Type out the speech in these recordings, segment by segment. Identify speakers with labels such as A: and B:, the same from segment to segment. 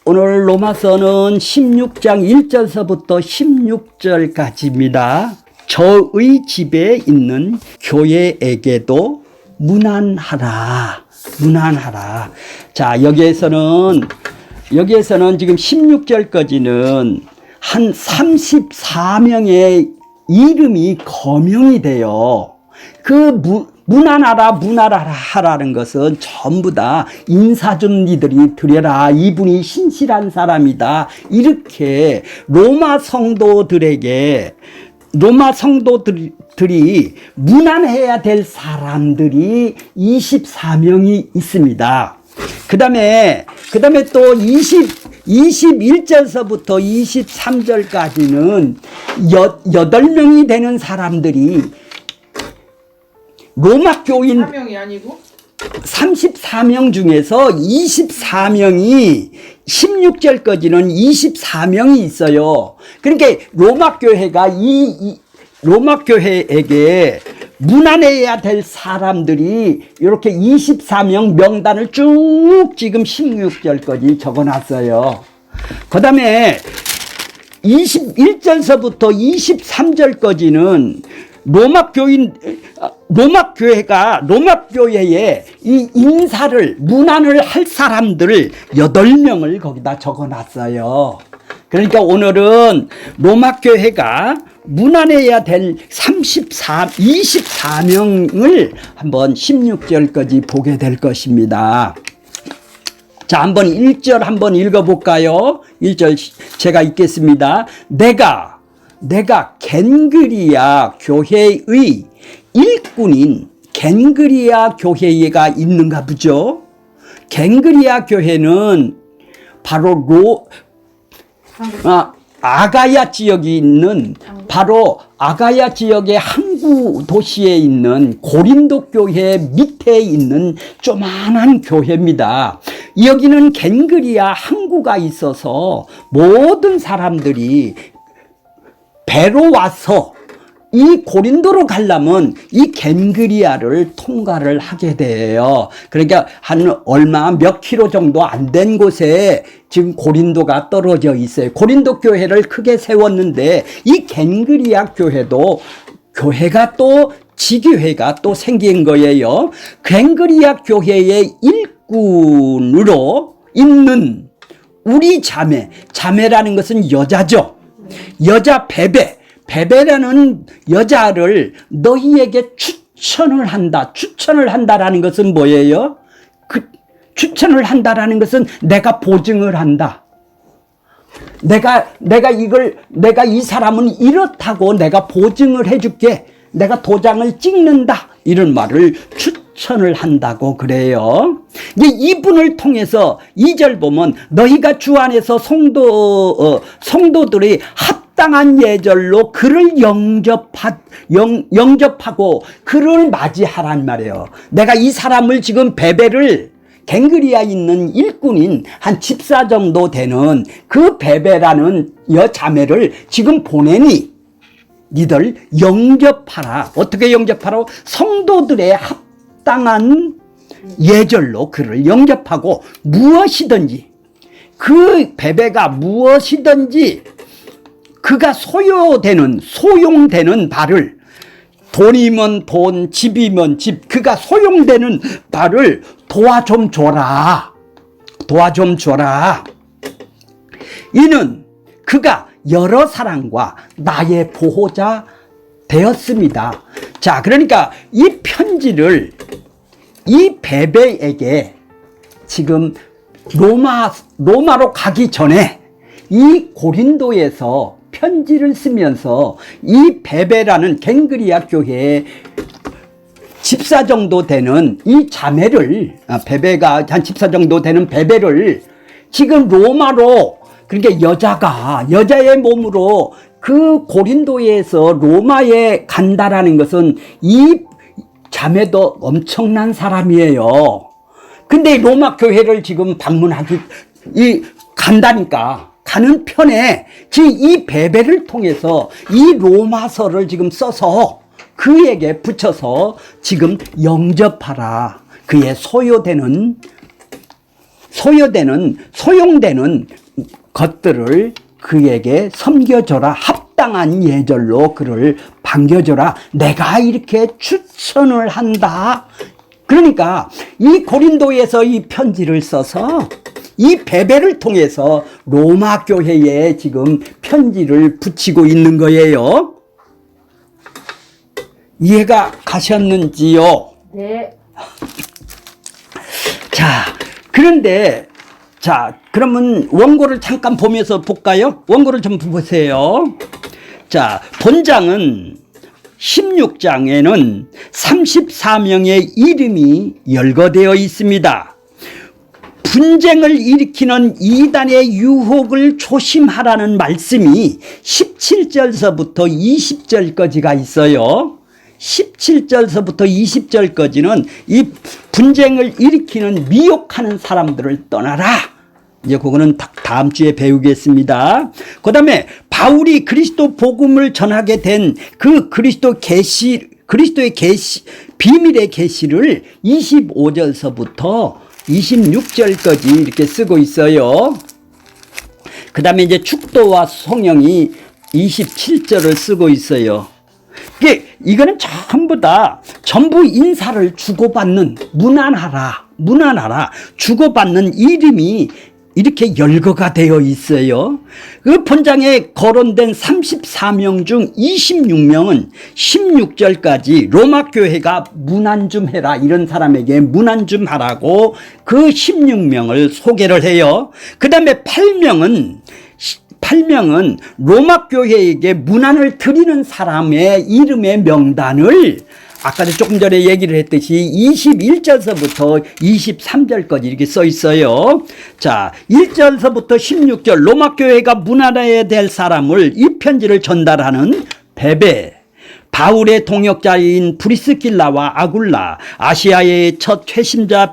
A: 오늘 로마서는 16장 1절서부터 16절까지입니다. 저의 집에 있는 교회에게도 문안하라. 문안하라. 자, 여기에서는 지금 16절까지는 한 34명의 이름이 거명이 돼요. 문안하라라는 것은 전부 다 인사 좀 니들이 드려라. 이분이 신실한 사람이다. 이렇게 로마 성도들이 문안해야 될 사람들이 24명이 있습니다. 그 다음에 또 21절서부터 23절까지는 8명이 되는 사람들이 로마 교인
B: 4명이 아니고
A: 34명 중에서 24명이 16절까지는 24명이 있어요. 그러니까 로마 교회가 로마 교회에게 문안해야 될 사람들이 이렇게 24명 명단을 쭉 지금 16절까지 적어놨어요. 그 다음에 21절서부터 23절까지는 로마 교회에 이 인사를, 문안을 할 사람들 8명을 거기다 적어놨어요. 그러니까 오늘은 로마 교회가 문안해야 될 24명을 한번 16절까지 보게 될 것입니다. 자, 한번 1절 한번 읽어볼까요? 1절 제가 읽겠습니다. 내가 겐그리아 교회의 일꾼인 겐그리아 교회가 있는가 보죠. 겐그리아 교회는 바로 아가야 지역이 있는, 바로 아가야 지역의 항구 도시에 있는 고린도 교회 밑에 있는 조만한 교회입니다. 여기는 겐그리아 항구가 있어서 모든 사람들이 배로 와서 이 고린도로 가려면 이 겐그리아를 통과를 하게 돼요. 그러니까 몇 킬로 정도 안 된 곳에 지금 고린도가 떨어져 있어요. 고린도 교회를 크게 세웠는데 이 겐그리아 교회가 또 지교회가 또 생긴 거예요. 겐그리아 교회의 일꾼으로 있는 우리 자매라는 것은 여자죠. 여자 베베라는 여자를 너희에게 추천을 한다라는 것은 뭐예요? 추천을 한다라는 것은 내가 보증을 한다. 내가 이 사람은 이렇다고 내가 보증을 해줄게. 내가 도장을 찍는다. 이런 말을 추천을 한다고 그래요. 이제 이분을 통해서 2절 보면 너희가 주 안에서 성도들이 합당한 예절로 그를 영접하고 그를 맞이하란 말이에요. 내가 이 사람을 지금 베베를 겐그리아에 있는 일꾼인 한 집사 정도 되는 그 베베라는 여자매를 지금 보내니 니들 영접하라. 어떻게 영접하라? 성도들의 합당한 예절로 그를 영접하고 무엇이든지 그 베베가 무엇이든지 그가 소용되는 바를, 돈이면 돈, 집이면 집, 그가 소용되는 바를 도와 좀 줘라. 이는 그가 여러 사람과 나의 보호자 되었습니다. 자, 그러니까 이 편지를 이 베베에게 지금 로마로 가기 전에 이 고린도에서 편지를 쓰면서 이 베베라는 겐그리아 교회의 집사 정도 되는 이 자매를, 베베가 한 집사 정도 되는 베베를 지금 로마로, 그러니까 여자의 몸으로 그 고린도에서 로마에 간다라는 것은 이 자매도 엄청난 사람이에요. 근데 로마 교회를 지금 간다니까. 가는 편에 이 베베를 통해서 이 로마서를 지금 써서 그에게 붙여서 지금 영접하라. 그의 소요되는 소용되는 것들을 그에게 섬겨줘라. 합당한 예절로 그를 반겨줘라. 내가 이렇게 추천을 한다. 그러니까 이 고린도에서 이 편지를 써서 이 베베를 통해서 로마 교회에 지금 편지를 붙이고 있는 거예요. 이해가 가셨는지요?
B: 네.
A: 자, 그런데 자, 그러면 원고를 잠깐 보면서 볼까요? 원고를 좀 보세요. 자, 본장은 16장에는 34명의 이름이 열거되어 있습니다. 분쟁을 일으키는 이단의 유혹을 조심하라는 말씀이 17절서부터 20절까지가 있어요. 17절서부터 20절까지는 이 분쟁을 일으키는 미혹하는 사람들을 떠나라. 이제 그거는 다음 주에 배우겠습니다. 그 다음에 바울이 그리스도 복음을 전하게 된 그 그리스도의 계시, 비밀의 계시를 25절서부터 26절까지 이렇게 쓰고 있어요. 그 다음에 이제 축도와 성령이 27절을 쓰고 있어요. 이거는 전부 인사를 주고받는, 무난하라, 주고받는 이름이 이렇게 열거가 되어 있어요. 그 본장에 거론된 34명 중 26명은 16절까지 로마 교회가 문안 좀 해라, 이런 사람에게 문안 좀 하라고 그 16명을 소개를 해요. 그 다음에 8명은 로마 교회에게 문안을 드리는 사람의 이름의 명단을 아까도 조금 전에 얘기를 했듯이 21절서부터 23절까지 이렇게 써 있어요. 자, 1절서부터 16절 로마 교회가 문안해야 될 사람을 이 편지를 전달하는 베베, 바울의 동역자인 브리스길라와 아굴라, 아시아의 첫 회심자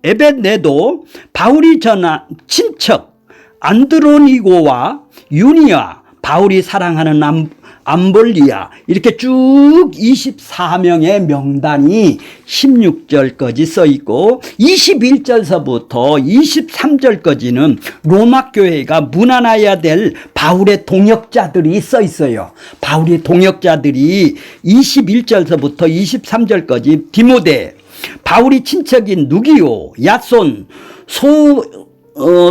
A: 에벳네도, 바울이 전한 친척 안드로니고와 유니아, 바울이 사랑하는 암볼리아, 이렇게 쭉 24명의 명단이 16절까지 써 있고 21절서부터 23절까지는 로마 교회가 문안해야 될 바울의 동역자들이 써 있어요. 바울의 동역자들이 21절서부터 23절까지 디모데, 바울이 친척인 누기오, 야손,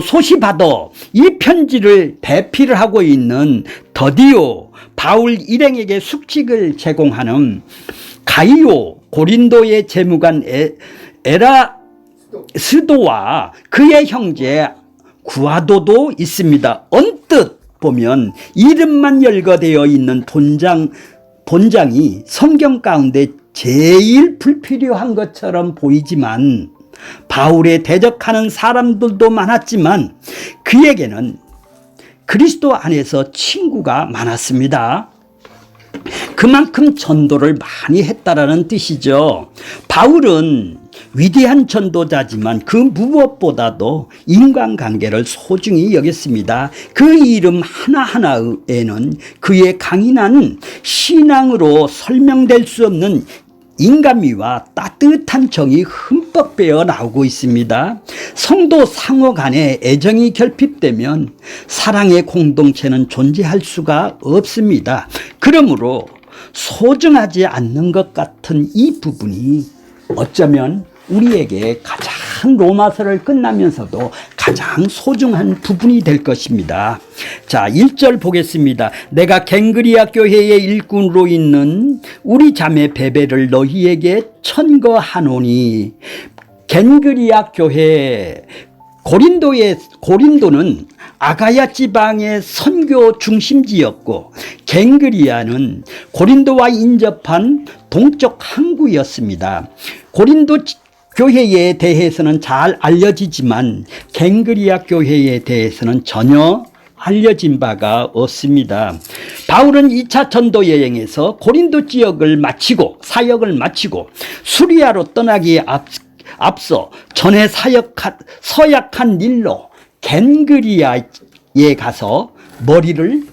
A: 소시바더, 이 편지를 대피를 하고 있는 더디오, 바울 일행에게 숙직을 제공하는 가이오, 고린도의 재무관 에라스도와 그의 형제 구아도도 있습니다. 언뜻 보면 이름만 열거되어 있는 본장이 성경 가운데 제일 불필요한 것처럼 보이지만 바울에 대적하는 사람들도 많았지만 그에게는 그리스도 안에서 친구가 많았습니다. 그만큼 전도를 많이 했다라는 뜻이죠. 바울은 위대한 전도자지만 그 무엇보다도 인간관계를 소중히 여겼습니다. 그 이름 하나하나에는 그의 강인한 신앙으로 설명될 수 없는 인간미와 따뜻한 정이 흠뻑 배어 나오고 있습니다. 성도 상호 간에 애정이 결핍되면 사랑의 공동체는 존재할 수가 없습니다. 그러므로 소중하지 않는 것 같은 이 부분이 어쩌면 우리에게 가장 로마서를 끝나면서도 가장 소중한 부분이 될 것입니다. 자, 1절 보겠습니다. 내가 갱그리아 교회의 일꾼으로 있는 우리 자매 베베를 너희에게 천거하노니. 갱그리아 교회, 고린도는 아가야 지방의 선교 중심지였고 갱그리아는 고린도와 인접한 동쪽 항구였습니다. 고린도 교회에 대해서는 잘 알려지지만 갱그리아 교회에 대해서는 전혀 알려진 바가 없습니다. 바울은 2차 전도 여행에서 고린도 지역을 마치고 사역을 마치고 수리아로 떠나기에 앞서 전에 서약한 일로 갱그리아에 가서 머리를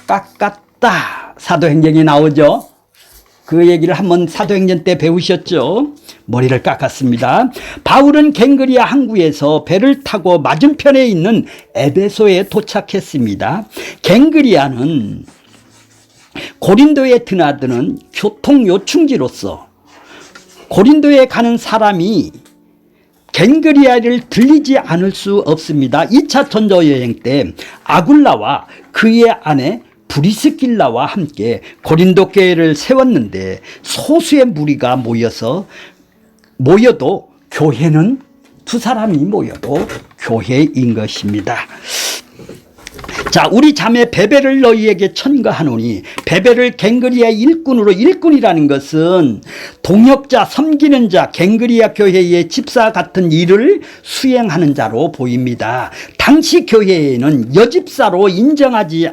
A: 깎았다. 사도행전에 나오죠. 그 얘기를 한번 사도행전 때 배우셨죠? 머리를 깎았습니다. 바울은 갱그리아 항구에서 배를 타고 맞은편에 있는 에베소에 도착했습니다. 갱그리아는 고린도에 드나드는 교통 요충지로서 고린도에 가는 사람이 갱그리아를 들리지 않을 수 없습니다. 2차 전도여행 때 아굴라와 그의 아내 브리스길라와 함께 고린도 교회를 세웠는데 소수의 무리가 모여도 교회는 두 사람이 모여도 교회인 것입니다. 자, 우리 자매 베베를 너희에게 천거하노니, 베베를 갱그리아 일꾼으로, 일꾼이라는 것은 동역자, 섬기는 자, 갱그리아 교회의 집사 같은 일을 수행하는 자로 보입니다. 당시 교회에는 여집사로 인정하지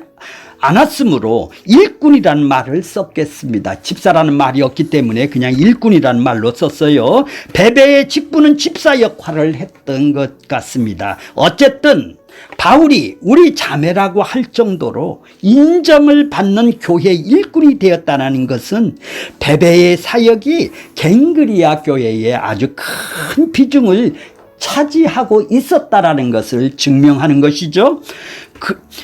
A: 않았으므로 일꾼이라는 말을 썼겠습니다. 집사라는 말이 없기 때문에 그냥 일꾼이라는 말로 썼어요. 베베의 직분은 집사 역할을 했던 것 같습니다. 어쨌든 바울이 우리 자매라고 할 정도로 인정을 받는 교회 일꾼이 되었다는 것은 베베의 사역이 갱그리아 교회에 아주 큰 비중을 차지하고 있었다라는 것을 증명하는 것이죠.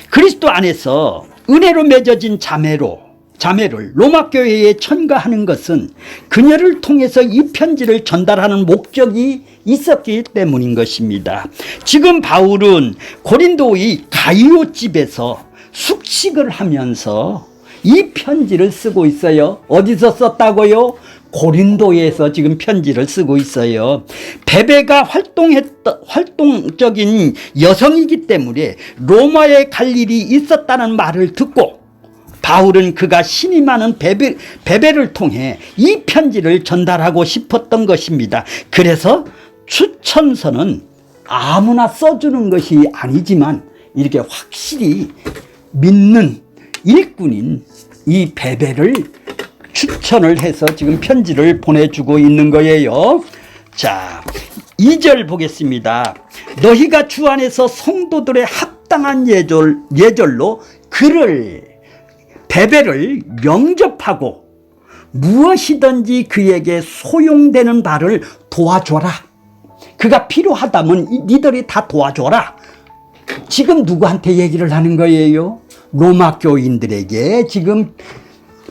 A: 그리스도 안에서 은혜로 맺어진 자매를 로마 교회에 천거하는 것은 그녀를 통해서 이 편지를 전달하는 목적이 있었기 때문인 것입니다. 지금 바울은 고린도의 가이오 집에서 숙식을 하면서 이 편지를 쓰고 있어요. 어디서 썼다고요? 고린도에서 지금 편지를 쓰고 있어요. 베베가 활동적인 여성이기 때문에 로마에 갈 일이 있었다는 말을 듣고 바울은 그가 신이 많은 베베를 통해 이 편지를 전달하고 싶었던 것입니다. 그래서 추천서는 아무나 써주는 것이 아니지만 이렇게 확실히 믿는 일꾼인 이 베베를 추천을 해서 지금 편지를 보내주고 있는 거예요. 자, 2절 보겠습니다. 너희가 주 안에서 성도들의 합당한 예절로 베베를 영접하고 무엇이든지 그에게 소용되는 바를 도와줘라. 그가 필요하다면 니들이 다 도와줘라. 지금 누구한테 얘기를 하는 거예요? 로마 교인들에게, 지금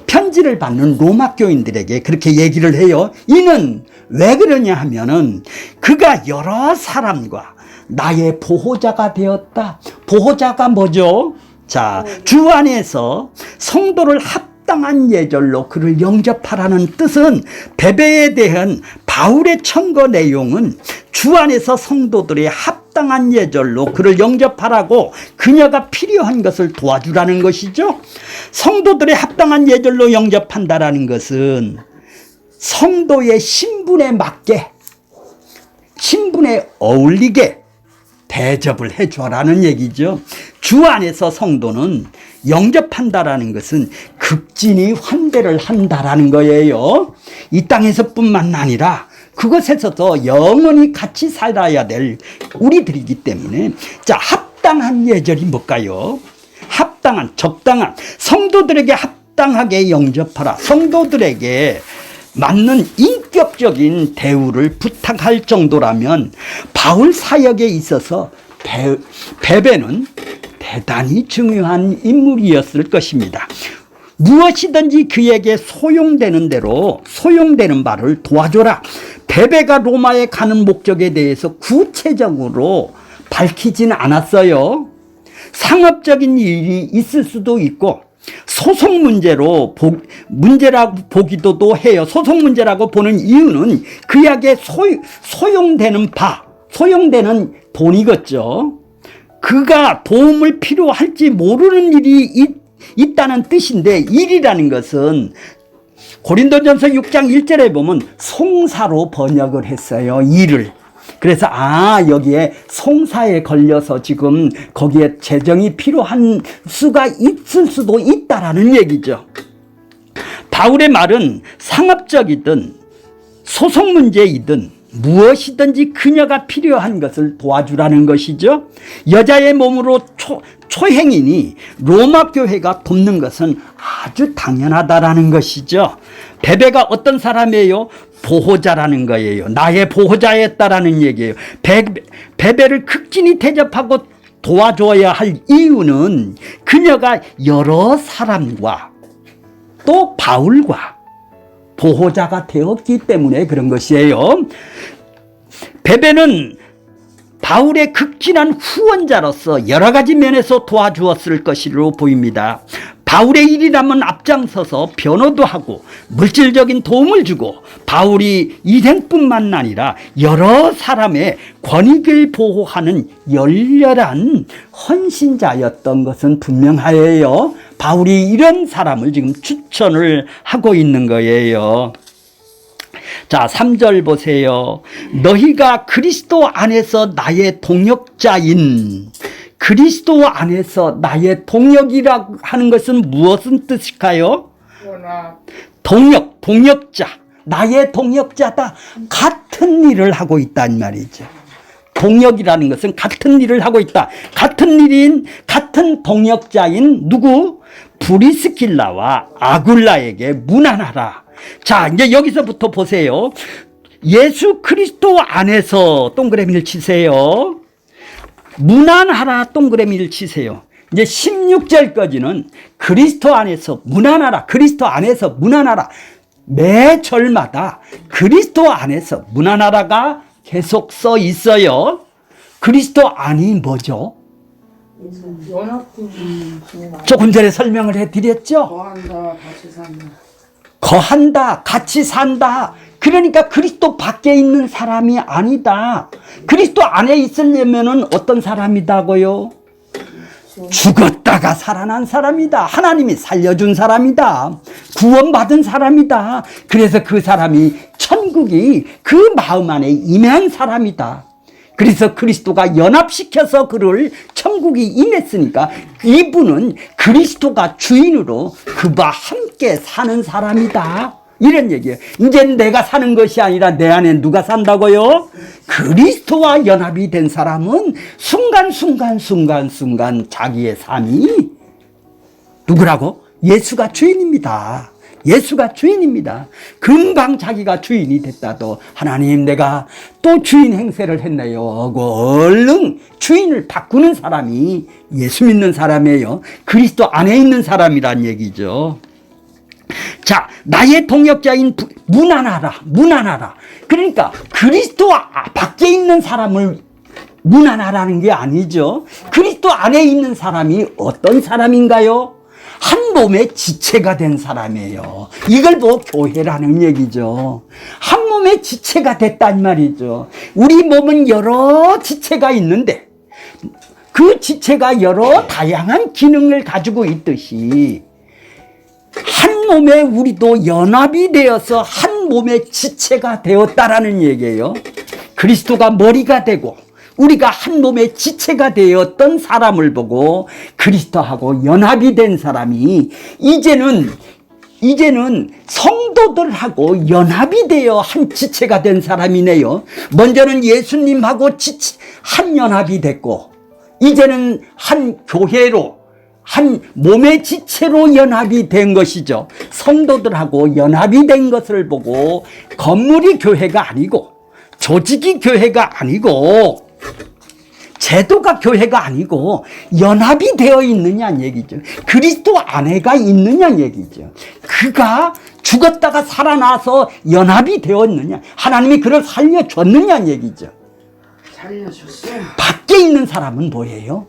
A: 편지를 받는 로마 교인들에게 그렇게 얘기를 해요. 이는 왜 그러냐 하면은 그가 여러 사람과 나의 보호자가 되었다. 보호자가 뭐죠? 자, 주 안에서 성도를 합당한 예절로 그를 영접하라는 뜻은 베베에 대한 바울의 청거 내용은 주 안에서 성도들의 합당한 예절로 그를 영접하라고 그녀가 필요한 것을 도와주라는 것이죠. 성도들의 합당한 예절로 영접한다라는 것은 성도의 신분에 맞게, 신분에 어울리게 대접을 해줘라는 얘기죠. 주 안에서 성도는 영접한다라는 것은 극진히 환대를 한다라는 거예요. 이 땅에서뿐만 아니라 그것에서도 영원히 같이 살아야 될 우리들이기 때문에, 자, 합당한 예절이 뭘까요? 합당한, 적당한, 성도들에게 합당하게 영접하라. 성도들에게 맞는 인격적인 대우를 부탁할 정도라면 바울 사역에 있어서 베베는 대단히 중요한 인물이었을 것입니다. 무엇이든지 그에게 소용되는 대로 소용되는 바를 도와줘라. 베베가 로마에 가는 목적에 대해서 구체적으로 밝히지는 않았어요. 상업적인 일이 있을 수도 있고 소송 문제라고 보기도 해요. 소송 문제라고 보는 이유는 그에게 소용되는 돈이겠죠. 그가 도움을 필요할지 모르는 일이 있다는 뜻인데, 일이라는 것은 고린도전서 6장 1절에 보면 송사로 번역을 했어요. 일을. 그래서 여기에 송사에 걸려서 지금 거기에 재정이 필요한 수가 있을 수도 있다라는 얘기죠. 바울의 말은 상업적이든 소송 문제이든 무엇이든지 그녀가 필요한 것을 도와주라는 것이죠. 여자의 몸으로 초행이니 로마 교회가 돕는 것은 아주 당연하다라는 것이죠. 베베가 어떤 사람이에요? 보호자라는 거예요. 나의 보호자였다라는 얘기예요. 베베를 극진히 대접하고 도와줘야 할 이유는 그녀가 여러 사람과 또 바울과 보호자가 되었기 때문에 그런 것이에요. 베베는 바울의 극진한 후원자로서 여러 가지 면에서 도와주었을 것으로 보입니다. 바울의 일이라면 앞장서서 변호도 하고 물질적인 도움을 주고 바울이 일행뿐만 아니라 여러 사람의 권익을 보호하는 열렬한 헌신자였던 것은 분명하여요. 바울이 이런 사람을 지금 추천을 하고 있는 거예요. 자, 3절 보세요. 너희가 그리스도 안에서 나의 동역자인, 그리스도 안에서 나의 동역이라고 하는 것은 무엇은 뜻일까요? 동역자. 나의 동역자다. 같은 일을 하고 있다는 말이죠. 동역이라는 것은 같은 일을 하고 있다. 같은 동역자인 누구? 브리스길라와 아굴라에게 문안하라. 자, 이제 여기서부터 보세요. 예수 그리스도 안에서 동그라미를 치세요. 문안하라 동그라미를 치세요. 이제 16절까지는 그리스도 안에서 문안하라. 그리스도 안에서 문안하라. 매 절마다 그리스도 안에서 문안하라가 계속 써 있어요. 그리스도 안이 뭐죠? 조금 전에 설명을 해드렸죠. 거한다, 같이 산다. 그러니까 그리스도 밖에 있는 사람이 아니다. 그리스도 안에 있으려면 어떤 사람이다고요? 죽었다가 살아난 사람이다. 하나님이 살려준 사람이다. 구원받은 사람이다. 그래서 그 사람이 천국이 그 마음 안에 임한 사람이다. 그래서 그리스도가 연합시켜서 그를 천국이 임했으니까 이분은 그리스도가 주인으로 그와 함께 사는 사람이다. 이런 얘기예요. 이제 내가 사는 것이 아니라 내 안에 누가 산다고요? 그리스도와 연합이 된 사람은 순간순간 자기의 삶이 누구라고? 예수가 주인입니다. 예수가 주인입니다. 금방 자기가 주인이 됐다도 하나님 내가 또 주인 행세를 했네요 하고 얼른 주인을 바꾸는 사람이 예수 믿는 사람이에요. 그리스도 안에 있는 사람이란 얘기죠. 자, 나의 동역자인 문안하라. 그러니까 그리스도 밖에 있는 사람을 문안하라는 게 아니죠. 그리스도 안에 있는 사람이 어떤 사람인가요? 한 몸의 지체가 된 사람이에요. 이걸 보고 교회라는 얘기죠. 한 몸의 지체가 됐단 말이죠. 우리 몸은 여러 지체가 있는데 그 지체가 여러 다양한 기능을 가지고 있듯이 한 몸에 우리도 연합이 되어서 한 몸의 지체가 되었다라는 얘기예요. 그리스도가 머리가 되고 우리가 한 몸의 지체가 되었던 사람을 보고 그리스도하고 연합이 된 사람이 이제는 성도들하고 연합이 되어 한 지체가 된 사람이네요. 먼저는 예수님하고 한 연합이 됐고 이제는 한 교회로 한 몸의 지체로 연합이 된 것이죠. 성도들하고 연합이 된 것을 보고 건물이 교회가 아니고 조직이 교회가 아니고 제도가 교회가 아니고 연합이 되어 있느냐는 얘기죠. 그리스도 안에가 있느냐는 얘기죠. 그가 죽었다가 살아나서 연합이 되었느냐, 하나님이 그를 살려줬느냐는 얘기죠.
B: 살려줬어요.
A: 밖에 있는 사람은 뭐예요?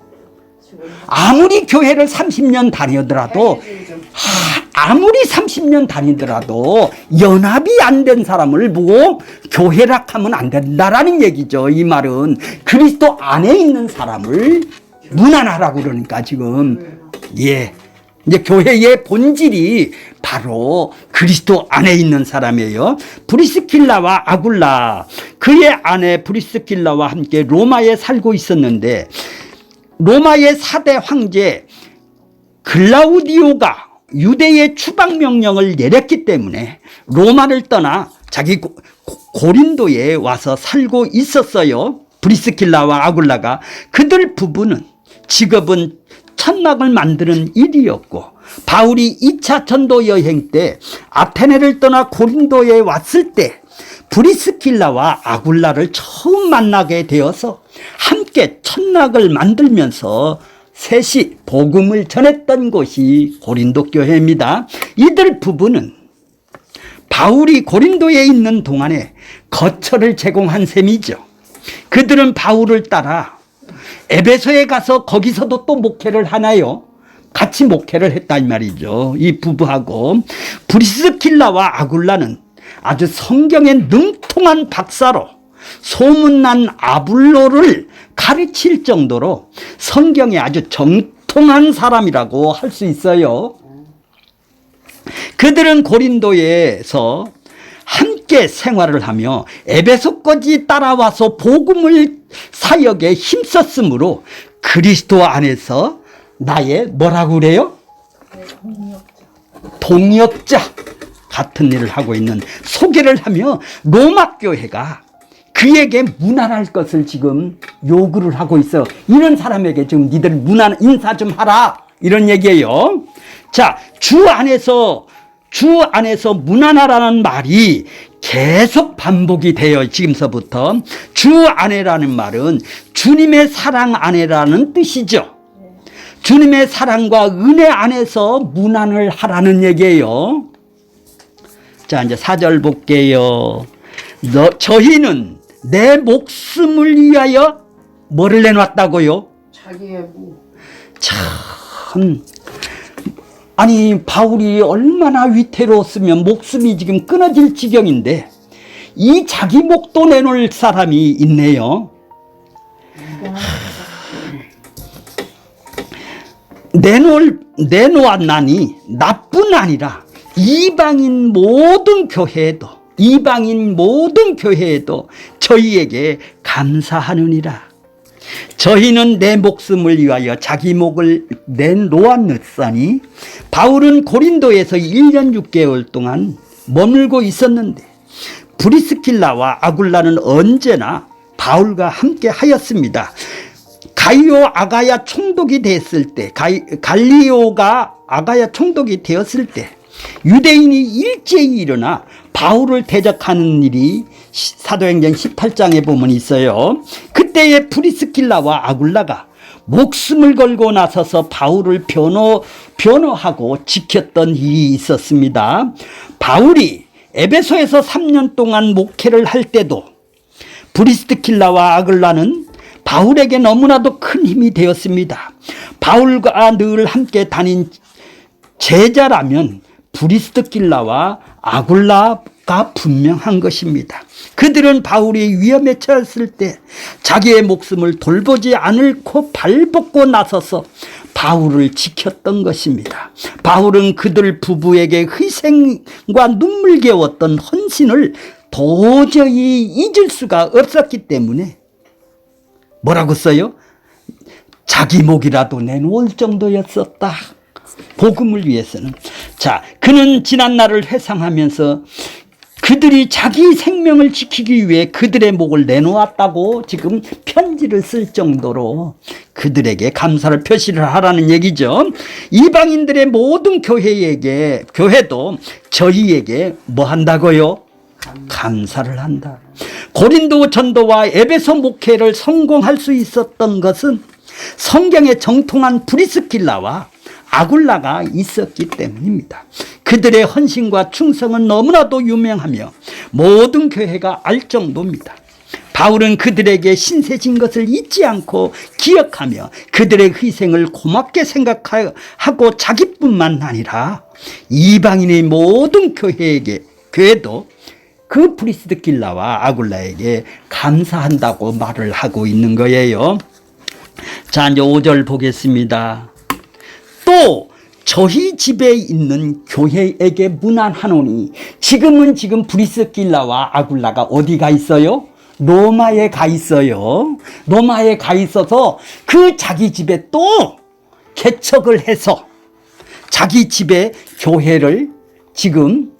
A: 아무리 교회를 30년 다니더라도 아무리 30년 다니더라도 연합이 안 된 사람을 보고 교회라 하면 안 된다라는 얘기죠. 이 말은 그리스도 안에 있는 사람을 문안하라고 그러니까 지금 예, 이제 교회의 본질이 바로 그리스도 안에 있는 사람이에요. 브리스길라와 아굴라, 그의 아내 브리스길라와 함께 로마에 살고 있었는데 로마의 4대 황제 글라우디오가 유대의 추방 명령을 내렸기 때문에 로마를 떠나 자기 고린도에 와서 살고 있었어요. 브리스킬라와 아굴라가. 그들 부부는 직업은 천막을 만드는 일이었고, 바울이 2차 전도 여행 때 아테네를 떠나 고린도에 왔을 때 브리스킬라와 아굴라를 처음 만나게 되어서 함께 천막을 만들면서 셋이 복음을 전했던 곳이 고린도 교회입니다. 이들 부부는 바울이 고린도에 있는 동안에 거처를 제공한 셈이죠. 그들은 바울을 따라 에베소에 가서 거기서도 또 목회를 하나요? 같이 목회를 했다 이 말이죠. 이 부부하고. 브리스킬라와 아굴라는 아주 성경에 능통한 박사로 소문난 아불로를 가르칠 정도로 성경에 아주 정통한 사람이라고 할 수 있어요. 그들은 고린도에서 함께 생활을 하며 에베소까지 따라와서 복음을 사역에 힘썼으므로 그리스도 안에서 나의 뭐라고 그래요? 동역자 같은 일을 하고 있는, 소개를 하며 로마 교회가 그에게 문안할 것을 지금 요구를 하고 있어. 이런 사람에게 지금 니들 문안 인사 좀 하라, 이런 얘기예요. 자, 주 안에서 문안하라는 말이 계속 반복이 돼요. 지금서부터. 주 안에라는 말은 주님의 사랑 안에라는 뜻이죠. 주님의 사랑과 은혜 안에서 문안을 하라는 얘기예요. 자, 이제 4절 볼게요. 저희는 내 목숨을 위하여 뭐를 내놨다고요?
B: 자기의 무.
A: 참, 아니 바울이 얼마나 위태로웠으면 목숨이 지금 끊어질 지경인데 이 자기 목도 내놓을 사람이 있네요. 내놓았나니 나뿐 아니라 이방인 모든 교회에도 저희에게 감사하느니라. 저희는 내 목숨을 위하여 자기 목을 내놓았느니, 바울은 고린도에서 1년 6개월 동안 머물고 있었는데 브리스킬라와 아굴라는 언제나 바울과 함께 하였습니다. 갈리오가 아가야 총독이 되었을 때 유대인이 일제히 일어나 바울을 대적하는 일이 사도행전 18장에 보면 있어요. 그때에 브리스킬라와 아굴라가 목숨을 걸고 나서서 바울을 변호하고 지켰던 일이 있었습니다. 바울이 에베소에서 3년 동안 목회를 할 때도 브리스킬라와 아굴라는 바울에게 너무나도 큰 힘이 되었습니다. 바울과 늘 함께 다닌 제자라면 브리스킬라와 아굴라가 분명한 것입니다. 그들은 바울이 위험에 처했을 때 자기의 목숨을 돌보지 않고 발벗고 나서서 바울을 지켰던 것입니다. 바울은 그들 부부에게 희생과 눈물겨웠던 헌신을 도저히 잊을 수가 없었기 때문에 뭐라고 써요? 자기 목이라도 내놓을 정도였었다. 복음을 위해서는. 자, 그는 지난날을 회상하면서 그들이 자기 생명을 지키기 위해 그들의 목을 내놓았다고 지금 편지를 쓸 정도로 그들에게 감사를 표시를 하라는 얘기죠. 이방인들의 모든 교회도 저희에게 뭐 한다고요? 감사를 한다. 고린도 전도와 에베소 목회를 성공할 수 있었던 것은 성경에 정통한 브리스킬라와 아굴라가 있었기 때문입니다. 그들의 헌신과 충성은 너무나도 유명하며 모든 교회가 알 정도입니다. 바울은 그들에게 신세진 것을 잊지 않고 기억하며 그들의 희생을 고맙게 생각하고 자기뿐만 아니라 이방인의 모든 교회도 그 브리스킬라와 아굴라에게 감사한다고 말을 하고 있는 거예요. 자, 이제 5절 보겠습니다. 또 저희 집에 있는 교회에게 문안하노니, 지금 브리스킬라와 아굴라가 어디 가 있어요? 로마에 가 있어요. 로마에 가 있어서 그 자기 집에 또 개척을 해서 자기 집에 교회를 지금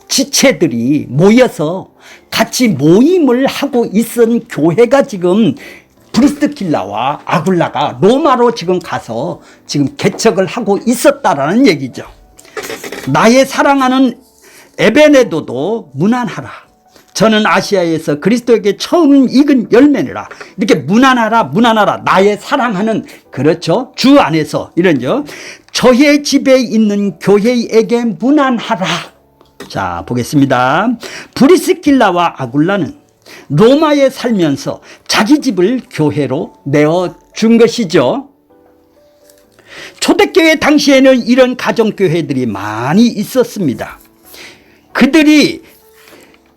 A: 지체들이 모여서 같이 모임을 하고 있은 교회가 지금 브리스킬라와 아굴라가 로마로 지금 가서 지금 개척을 하고 있었다라는 얘기죠. 나의 사랑하는 에베네도도 문안하라. 저는 아시아에서 그리스도에게 처음 익은 열매니라. 이렇게 문안하라, 문안하라. 나의 사랑하는, 그렇죠, 주 안에서 이런죠. 저의 집에 있는 교회에게 문안하라. 자, 보겠습니다. 브리스킬라와 아굴라는 로마에 살면서 자기 집을 교회로 내어준 것이죠. 초대교회 당시에는 이런 가정교회들이 많이 있었습니다. 그들이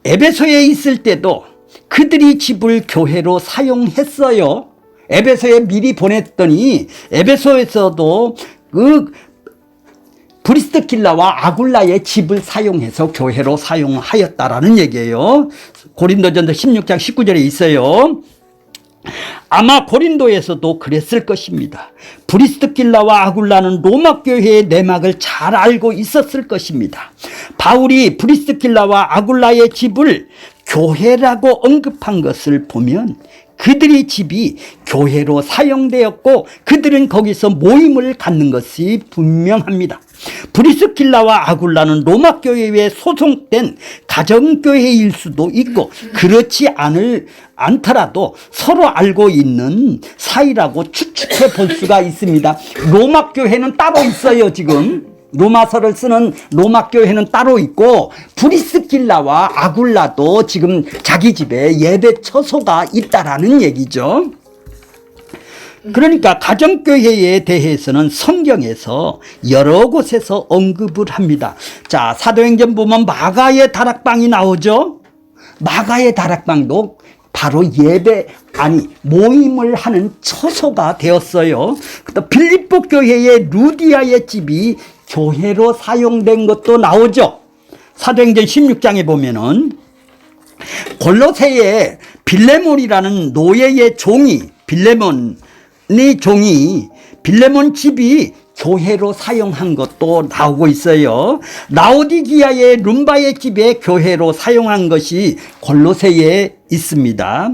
A: 에베소에 있을 때도 그들이 집을 교회로 사용했어요. 에베소에 미리 보냈더니 에베소에서도 그 브리스킬라와 아굴라의 집을 사용해서 교회로 사용하였다라는 얘기예요. 고린도전서 16장 19절에 있어요. 아마 고린도에서도 그랬을 것입니다. 브리스킬라와 아굴라는 로마 교회의 내막을 잘 알고 있었을 것입니다. 바울이 브리스킬라와 아굴라의 집을 교회라고 언급한 것을 보면 그들의 집이 교회로 사용되었고 그들은 거기서 모임을 갖는 것이 분명합니다. 브리스킬라와 아굴라는 로마 교회에 소속된 가정교회일 수도 있고 그렇지 않더라도 서로 알고 있는 사이라고 추측해 볼 수가 있습니다. 로마 교회는 따로 있어요. 지금 로마서를 쓰는 로마 교회는 따로 있고 브리스킬라와 아굴라도 지금 자기 집에 예배 처소가 있다라는 얘기죠. 그러니까 가정교회에 대해서는 성경에서 여러 곳에서 언급을 합니다. 자, 사도행전 보면 마가의 다락방이 나오죠. 마가의 다락방도 바로 모임을 하는 처소가 되었어요. 또 빌립보 교회의 루디아의 집이 교회로 사용된 것도 나오죠. 사도행전 16장에 보면은 골로새에 빌레몬이라는 노예의 종이 빌레몬 집이 교회로 사용한 것도 나오고 있어요. 라오디기아의 룸바의 집에 교회로 사용한 것이 골로새에 있습니다.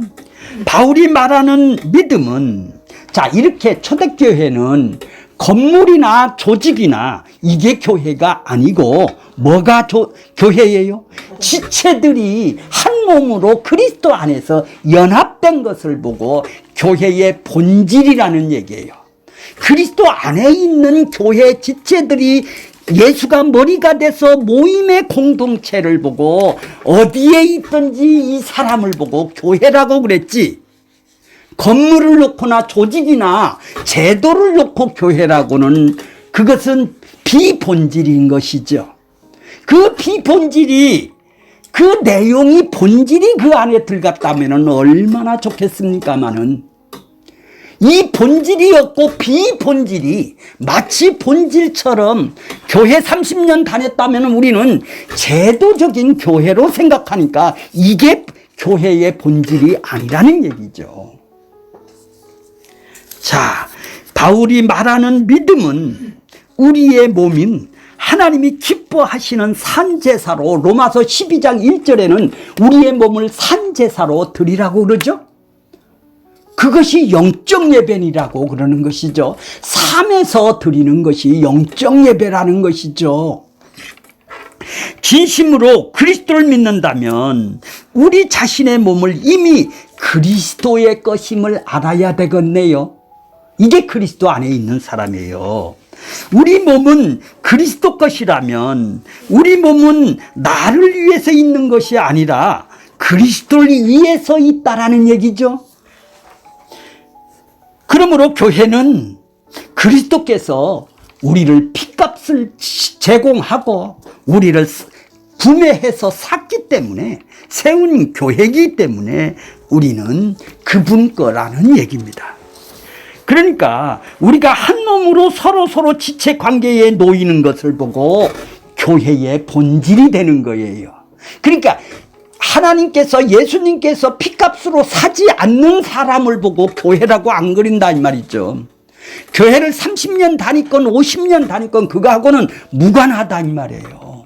A: 바울이 말하는 믿음은, 자, 이렇게 초대교회는 건물이나 조직이나 이게 교회가 아니고 뭐가 교회예요? 지체들이 한 몸으로 그리스도 안에서 연합된 것을 보고 교회의 본질이라는 얘기예요. 그리스도 안에 있는 교회 지체들이 예수가 머리가 돼서 모임의 공동체를 보고 어디에 있든지 이 사람을 보고 교회라고 그랬지, 건물을 놓거나 조직이나 제도를 놓고 교회라고는 그것은 비본질인 것이죠. 그 비본질이, 그 내용이 본질이 그 안에 들어갔다면 얼마나 좋겠습니까마는 이 본질이 없고 비본질이 마치 본질처럼 교회 30년 다녔다면 우리는 제도적인 교회로 생각하니까 이게 교회의 본질이 아니라는 얘기죠. 자, 바울이 말하는 믿음은 우리의 몸인 하나님이 기뻐하시는 산제사로, 로마서 12장 1절에는 우리의 몸을 산제사로 드리라고 그러죠. 그것이 영적 예배라고 그러는 것이죠. 삶에서 드리는 것이 영적 예배라는 것이죠. 진심으로 그리스도를 믿는다면 우리 자신의 몸을 이미 그리스도의 것임을 알아야 되겠네요. 이게 그리스도 안에 있는 사람이에요. 우리 몸은 그리스도 것이라면 우리 몸은 나를 위해서 있는 것이 아니라 그리스도를 위해서 있다라는 얘기죠. 그러므로 교회는 그리스도께서 우리를 핏값을 제공하고 우리를 구매해서 샀기 때문에 세운 교회이기 때문에 우리는 그분 거라는 얘기입니다. 그러니까 우리가 한 몸으로 서로 지체 관계에 놓이는 것을 보고 교회의 본질이 되는 거예요. 그러니까 하나님께서, 예수님께서 피값으로 사지 않는 사람을 보고 교회라고 안 그린다 이 말이죠. 교회를 30년 다니건 50년 다니건 그거하고는 무관하다 이 말이에요.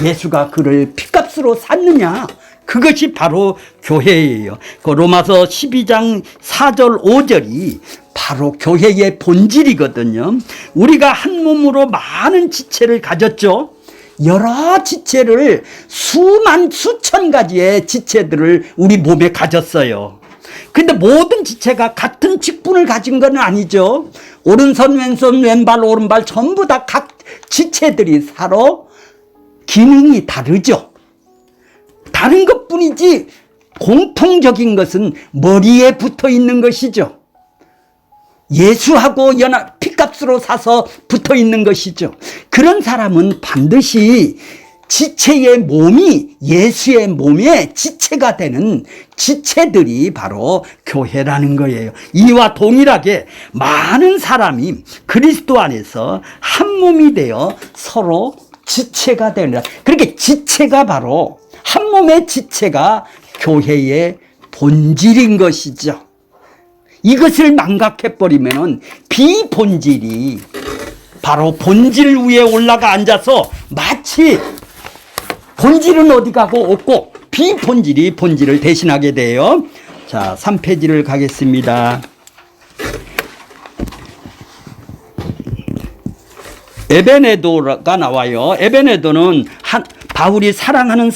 A: 예수가 그를 피값으로 샀느냐, 그것이 바로 교회예요. 그 로마서 12장 4절 5절이 바로 교회의 본질이거든요. 우리가 한 몸으로 많은 지체를 가졌죠. 여러 지체를 수천 가지의 지체들을 우리 몸에 가졌어요. 근데 모든 지체가 같은 직분을 가진 건 아니죠. 오른손, 왼손, 왼발, 오른발 전부 다 각 지체들이 서로 기능이 다르죠. 다른 것뿐이지 공통적인 것은 머리에 붙어 있는 것이죠. 예수하고 피값으로 사서 붙어 있는 것이죠. 그런 사람은 반드시 지체의 몸이 예수의 몸의 지체가 되는 지체들이 바로 교회라는 거예요. 이와 동일하게 많은 사람이 그리스도 안에서 한 몸이 되어 서로 지체가 되는, 그렇게 지체가 바로 한 몸의 지체가 교회의 본질인 것이죠. 이것을 망각해버리면 비본질이 바로 본질 위에 올라가 앉아서 마치 본질은 어디 가고 없고 비본질이 본질을 대신하게 돼요. 자, 3페이지를 가겠습니다. 에베네도가 나와요. 에베네도는 바울이 사랑하는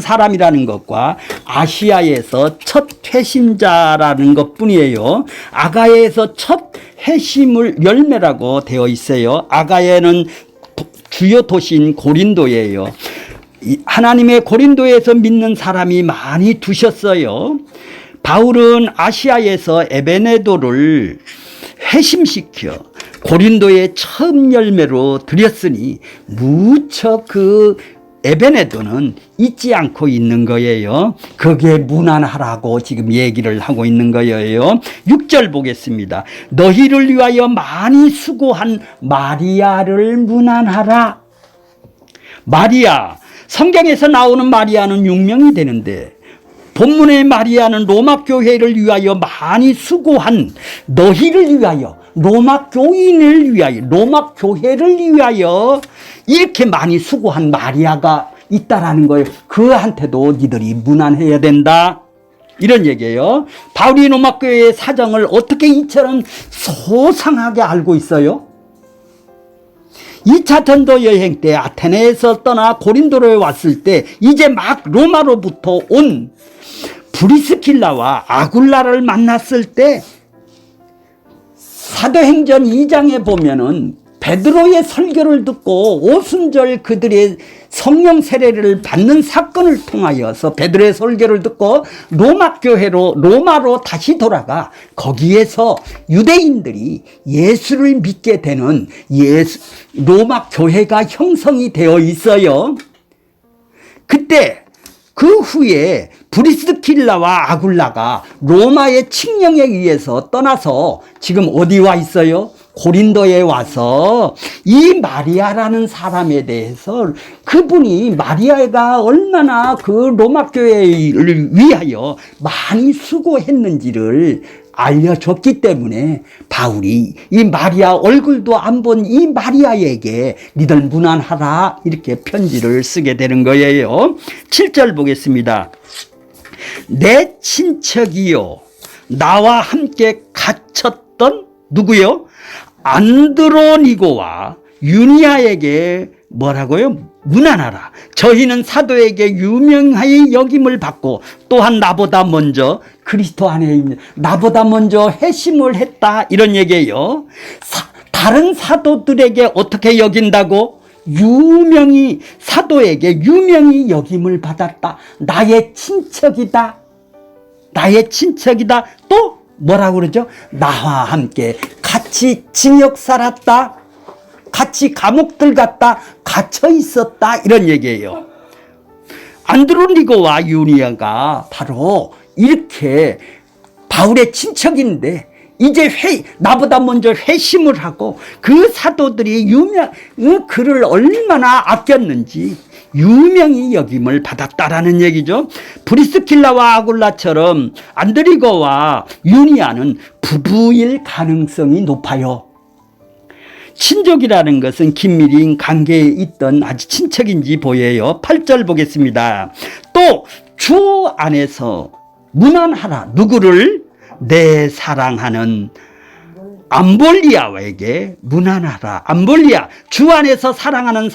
A: 사람이라는 것과 아시아에서 첫 회심자라는 것뿐이에요. 아가야에서 첫 회심을 열매라고 되어 있어요. 아가야는 주요 도시인 고린도예요. 하나님의 고린도에서 믿는 사람이 많이 두셨어요. 바울은 아시아에서 에베네도를 회심시켜 고린도의 처음 열매로 드렸으니 무척 그 에베네도는 잊지 않고 있는 거예요. 거기에 문안하라고 지금 얘기를 하고 있는 거예요. 6절 보겠습니다. 너희를 위하여 많이 수고한 마리아를 문안하라. 마리아, 성경에서 나오는 마리아는 6명이 되는데 본문의 마리아는 로마 교회를 위하여 많이 수고한 너희를 위하여, 로마 교인을 위하여, 로마 교회를 위하여 이렇게 많이 수고한 마리아가 있다라는 거예요. 그한테도 니들이 문안해야 된다. 이런 얘기예요. 바울이 로마 교회의 사정을 어떻게 이처럼 소상하게 알고 있어요? 2차 전도 여행 때 아테네에서 떠나 고린도로에 왔을 때 이제 막 로마로부터 온 브리스킬라와 아굴라를 만났을 때 사도행전 2장에 보면은 베드로의 설교를 듣고 오순절 그들의 성령 세례를 받는 사건을 통하여서 베드로의 설교를 듣고 로마로 다시 돌아가 거기에서 유대인들이 예수를 믿게 되는 로마 교회가 형성이 되어 있어요. 그때 그 후에 브리스킬라와 아굴라가 로마의 칙령에 의해서 떠나서 지금 어디 와 있어요? 고린도에 와서 이 마리아라는 사람에 대해서 그분이 마리아가 얼마나 그 로마 교회를 위하여 많이 수고했는지를 알려줬기 때문에 바울이 이 마리아 얼굴도 안 본 이 마리아에게 니들 문안하라 이렇게 편지를 쓰게 되는 거예요. 7절 보겠습니다. 내 친척이요 나와 함께 갇혔던 누구요? 안드로니고와 유니아에게 뭐라고요? 문안하라. 저희는 사도에게 유명하게 여김을 받고 또한 나보다 먼저 그리스도 안에 있는 나보다 먼저 회심을 했다 이런 얘기예요. 다른 사도들에게 어떻게 여긴다고? 사도에게 유명히 여김을 받았다. 나의 친척이다. 나의 친척이다. 또 뭐라고 그러죠? 나와 함께 같이 징역 살았다. 같이 감옥 들어갔다. 갇혀 있었다. 이런 얘기예요. 안드로니고와 유니아가 바로 이렇게 바울의 친척인데 이제 나보다 먼저 회심을 하고 그 사도들이 그를 얼마나 아꼈는지 유명히 여김을 받았다라는 얘기죠. 브리스킬라와 아굴라처럼 안드리고와 유니아는 부부일 가능성이 높아요. 친족이라는 것은 긴밀한 관계에 있던 아주 친척인지 보여요. 8절 보겠습니다. 또 주 안에서 문안하라. 누구를? 내 사랑하는 암볼리아에게 문안하라. 암볼리아, 주 안에서 사랑하는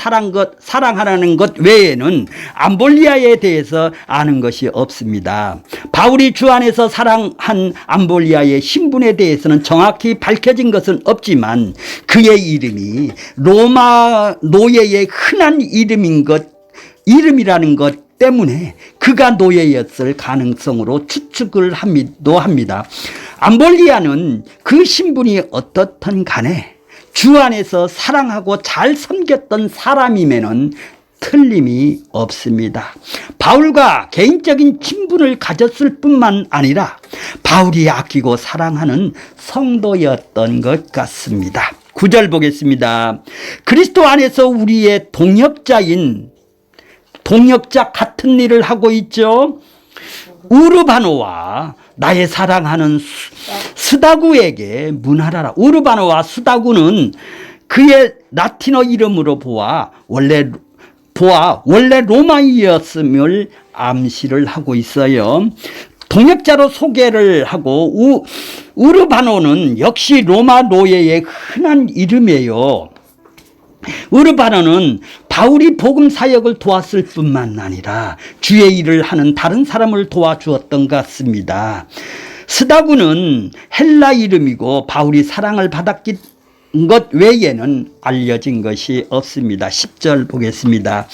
A: 것 외에는 암볼리아에 대해서 아는 것이 없습니다. 바울이 주 안에서 사랑한 암볼리아의 신분에 대해서는 정확히 밝혀진 것은 없지만 그의 이름이 로마 노예의 흔한 이름이라는 것 때문에 그가 노예였을 가능성으로 추측을 합니다. 암볼리아는 그 신분이 어떻든 간에 주 안에서 사랑하고 잘 섬겼던 사람이면은 틀림이 없습니다. 바울과 개인적인 친분을 가졌을 뿐만 아니라 바울이 아끼고 사랑하는 성도였던 것 같습니다. 9절 보겠습니다. 그리스도 안에서 우리의 동역자 같은 일을 하고 있죠. 우르바노와 나의 사랑하는 스다구에게 문하라라. 우르바노와 스다구는 그의 라틴어 이름으로 원래 로마이었음을 암시를 하고 있어요. 동역자로 소개를 하고 우르바노는 역시 로마 노예의 흔한 이름이에요. 우르바노는 바울이 복음 사역을 도왔을 뿐만 아니라 주의 일을 하는 다른 사람을 도와주었던 것 같습니다. 스다구는 헬라 이름이고 바울이 사랑을 받았기 것 외에는 알려진 것이 없습니다. 10절 보겠습니다.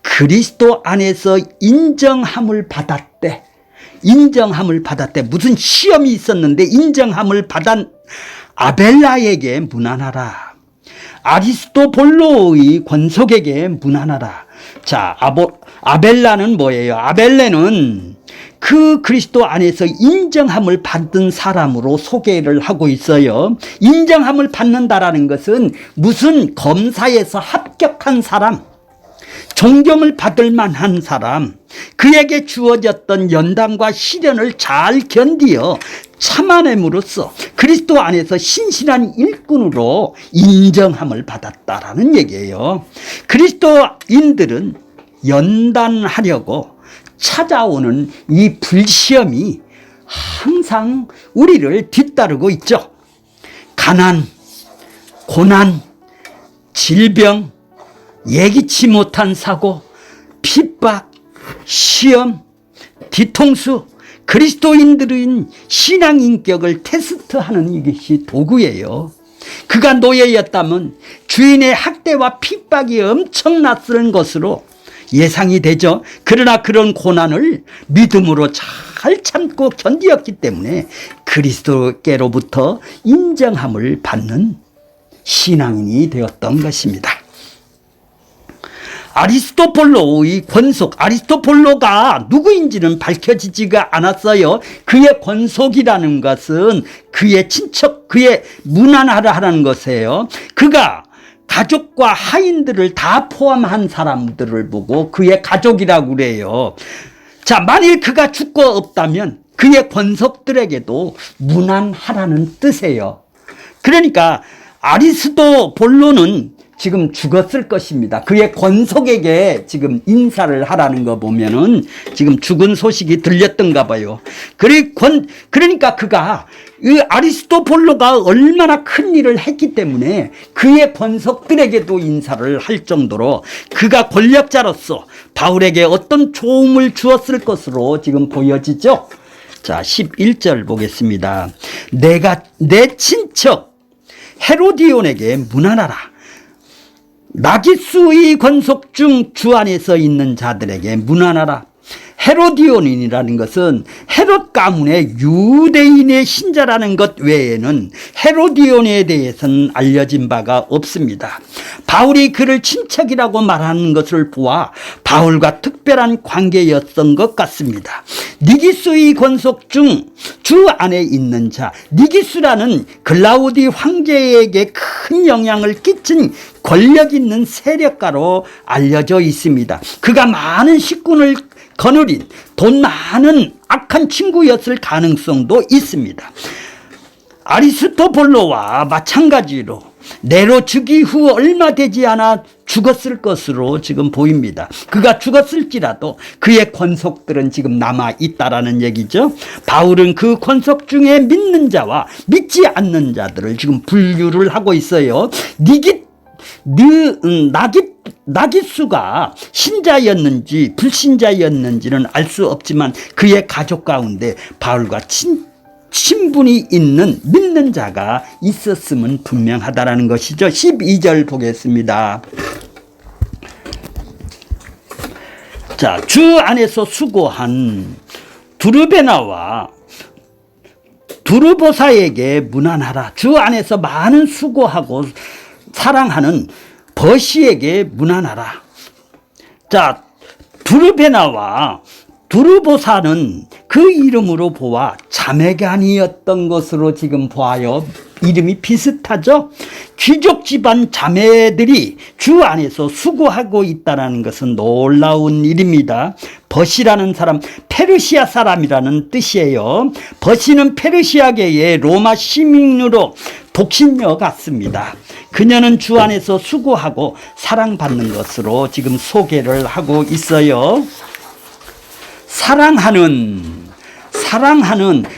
A: 그리스도 안에서 인정함을 받았대. 무슨 시험이 있었는데 인정함을 받은 아벨라에게 문안하라. 아리스토볼로의 권속에게 문안하라. 자, 아벨라는 뭐예요? 아벨레는 그 그리스도 안에서 인정함을 받은 사람으로 소개를 하고 있어요. 인정함을 받는다라는 것은 무슨 검사에서 합격한 사람, 존경을 받을 만한 사람, 그에게 주어졌던 연단과 시련을 잘 견디어 참아냄으로써 그리스도 안에서 신실한 일꾼으로 인정함을 받았다라는 얘기예요. 그리스도인들은 연단하려고 찾아오는 이 불시험이 항상 우리를 뒤따르고 있죠. 가난, 고난, 질병, 예기치 못한 사고, 핍박, 시험, 뒤통수, 그리스도인들은 신앙 인격을 테스트하는 이것이 도구예요. 그가 노예였다면 주인의 학대와 핍박이 엄청났을 것으로 예상이 되죠. 그러나 그런 고난을 믿음으로 잘 참고 견디었기 때문에 그리스도께로부터 인정함을 받는 신앙인이 되었던 것입니다. 아리스토볼로의 권속, 아리스토볼로가 누구인지는 밝혀지지가 않았어요. 그의 권속이라는 것은 그의 친척, 그의 문안하라 하는 것이에요. 그가 가족과 하인들을 다 포함한 사람들을 보고 그의 가족이라고 그래요. 자, 만일 그가 죽고 없다면 그의 권속들에게도 문안하라는 뜻이에요. 그러니까 아리스토볼로는 지금 죽었을 것입니다. 그의 권속에게 지금 인사를 하라는 거 보면은 지금 죽은 소식이 들렸던가 봐요. 그러니까 그가 이 아리스토볼로가 얼마나 큰 일을 했기 때문에 그의 권속들에게도 인사를 할 정도로 그가 권력자로서 바울에게 어떤 도움을 주었을 것으로 지금 보여지죠. 자, 11절 보겠습니다. 내가 내 친척 헤로디온에게 문안하라. 나기수의 권속 중 주 안에서 있는 자들에게 문안하라. 헤로디온인이라는 것은 헤롯 가문의 유대인의 신자라는 것 외에는 헤로디온에 대해서는 알려진 바가 없습니다. 바울이 그를 친척이라고 말하는 것을 보아 바울과 특별한 관계였던 것 같습니다. 니기수의 권속 중 주 안에 있는 자, 니기수라는 글라우디 황제에게 큰 영향을 끼친 권력 있는 세력가로 알려져 있습니다. 그가 많은 식군을 거느린 돈 많은 악한 친구였을 가능성도 있습니다. 아리스토볼로와 마찬가지로 내로 즉위 후 얼마 되지 않아 죽었을 것으로 지금 보입니다. 그가 죽었을지라도 그의 권속들은 지금 남아 있다라는 얘기죠. 바울은 그 권속 중에 믿는 자와 믿지 않는 자들을 지금 분류를 하고 있어요. 나깃수가 신자였는지 불신자였는지는 알 수 없지만 그의 가족 가운데 바울과 친분이 있는 믿는 자가 있었으면 분명하다라는 것이죠. 12절 보겠습니다. 자, 주 안에서 수고한 두르베나와 두르보사에게 문안하라. 주 안에서 많은 수고하고 사랑하는 버시에게 문안하라. 자, 두르베나와 두르보사는 그 이름으로 보아 자매간이었던 것으로 지금 보아요. 이름이 비슷하죠? 귀족 집안 자매들이 주 안에서 수고하고 있다는 것은 놀라운 일입니다. 버시라는 사람, 페르시아 사람이라는 뜻이에요. 버시는 페르시아계의 로마 시민으로 독신녀 같습니다. 그녀는 주 안에서 수고하고 사랑받는 것으로 지금 소개를 하고 있어요. 사랑하는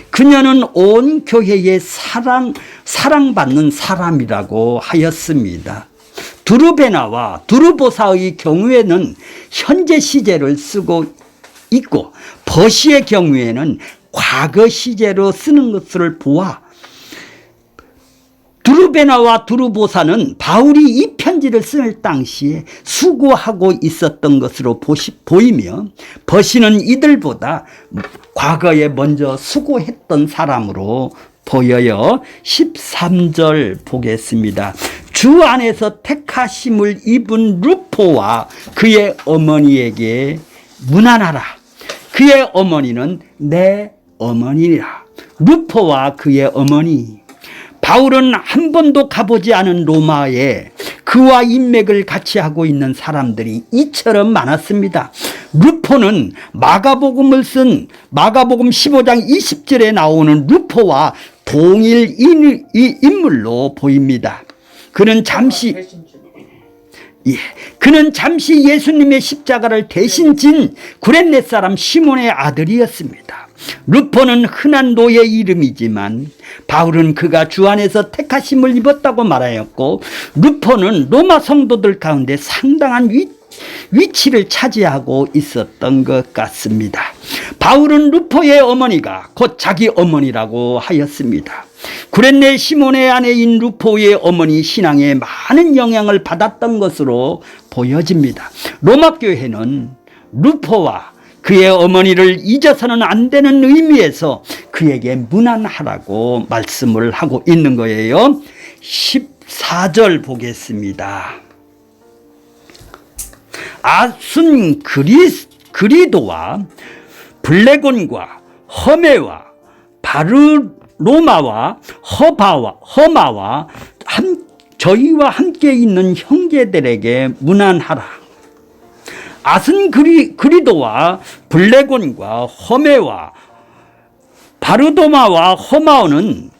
A: 그녀는 온 교회에 사랑받는 사람이라고 하였습니다. 두르베나와 두르보사의 경우에는 현재 시제를 쓰고 있고 버시의 경우에는 과거 시제로 쓰는 것을 보아 두르베나와 두르보사는 바울이 이 편지를 쓸 당시에 수고하고 있었던 것으로 보이며 버시는 이들보다 과거에 먼저 수고했던 사람으로 보여요. 13절 보겠습니다. 주 안에서 택하심을 입은 루포와 그의 어머니에게 문안하라. 그의 어머니는 내 어머니라. 루포와 그의 어머니. 바울은 한 번도 가보지 않은 로마에 그와 인맥을 같이 하고 있는 사람들이 이처럼 많았습니다. 루포는 마가복음을 쓴 마가복음 15장 20절에 나오는 루포와 동일 인물로 보입니다. 그는 잠시 예수님의 십자가를 대신 진 구레네 사람 시몬의 아들이었습니다. 루포는 흔한 노예 이름이지만 바울은 그가 주 안에서 택하심을 입었다고 말하였고 루포는 로마 성도들 가운데 상당한 위치를 차지하고 있었던 것 같습니다. 바울은 루포의 어머니가 곧 자기 어머니라고 하였습니다. 구레네 시몬의 아내인 루포의 어머니 신앙에 많은 영향을 받았던 것으로 보여집니다. 로마 교회는 루포와 그의 어머니를 잊어서는 안 되는 의미에서 그에게 문안하라고 말씀을 하고 있는 거예요. 14절 보겠습니다. 아순 그리도와 블레곤과 허메와 바르로마와 허마와 저희와 함께 있는 형제들에게 문안하라. 아순그리도와 블레곤과 허메와 바르도마와 허마오는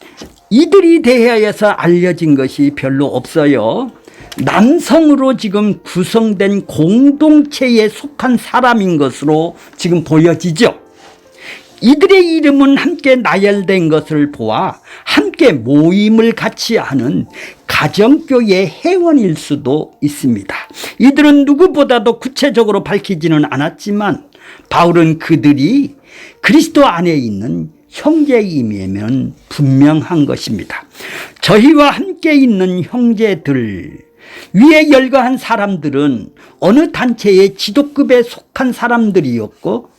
A: 이들이 대하여서 알려진 것이 별로 없어요. 남성으로 지금 구성된 공동체에 속한 사람인 것으로 지금 보여지죠. 이들의 이름은 함께 나열된 것을 보아 함께 모임을 같이 하는 가정교회 회원일 수도 있습니다. 이들은 누구보다도 구체적으로 밝히지는 않았지만 바울은 그들이 그리스도 안에 있는 형제임이면 분명한 것입니다. 저희와 함께 있는 형제들, 위에 열거한 사람들은 어느 단체의 지도급에 속한 사람들이었고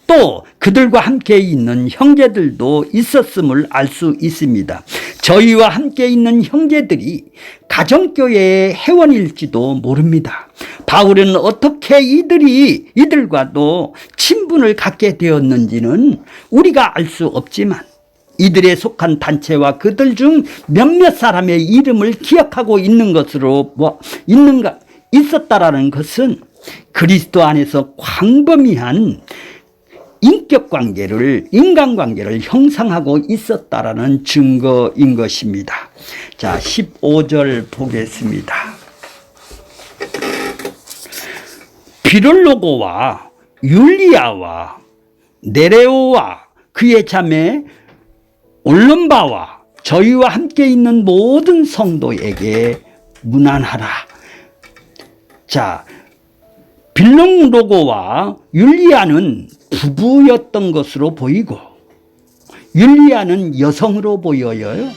A: 또 그들과 함께 있는 형제들도 있었음을 알 수 있습니다. 저희와 함께 있는 형제들이 가정교회의 회원일지도 모릅니다. 바울은 어떻게 이들과도 친분을 갖게 되었는지는 우리가 알 수 없지만 이들에 속한 단체와 그들 중 몇몇 사람의 이름을 기억하고 있는 것으로 있었다라는 것은 그리스도 안에서 광범위한 인간관계를 형성하고 있었다라는 증거인 것입니다. 자, 15절 보겠습니다. 비롤로고와 율리아와 네레오와 그의 자매 올름바와 저희와 함께 있는 모든 성도에게 문안하라. 자, 빌롱로고와 율리아는 부부였던 것으로 보이고 율리아는 여성으로 보여요.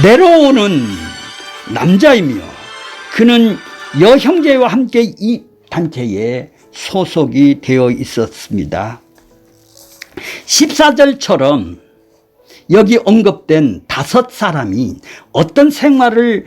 A: 네로는 남자이며 그는 여형제와 함께 이 단체에 소속이 되어 있었습니다. 14절처럼 여기 언급된 5사람이 어떤 생활